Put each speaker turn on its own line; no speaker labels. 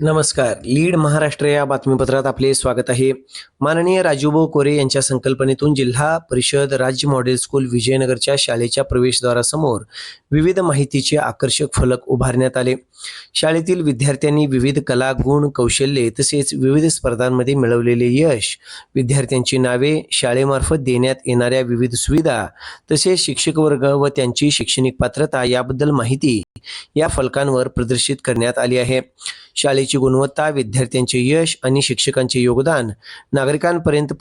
नमस्कार. लीड महाराष्ट्र या बातमीपत्रात आपले स्वागत आहे. माननीय राजूभाऊ कोरे यांच्या संकल्पनेतून जिल्हा परिषद राज्य मॉडेल स्कूल विजयनगरच्या शाळेच्या प्रवेशद्वारासमोर विविध माहितीचे आकर्षक फलक उभारण्यात आले. शाळेतील विद्यार्थ्यांनी विविध कला, गुण, कौशल्ये तसेच विविध स्पर्धांमध्ये मिळवलेले यश, विद्यार्थ्यांची नावे, शाळेमार्फत देण्यात येणाऱ्या विविध सुविधा तसेच शिक्षक वर्ग व त्यांची शैक्षणिक पात्रता याबद्दल माहिती या फलकांवर प्रदर्शित करण्यात आली आहे. शाळेची गुणवत्ता, विद्यार्थ्यांचे यश आणि शिक्षकांचे योगदान नागरिकांपर्यंत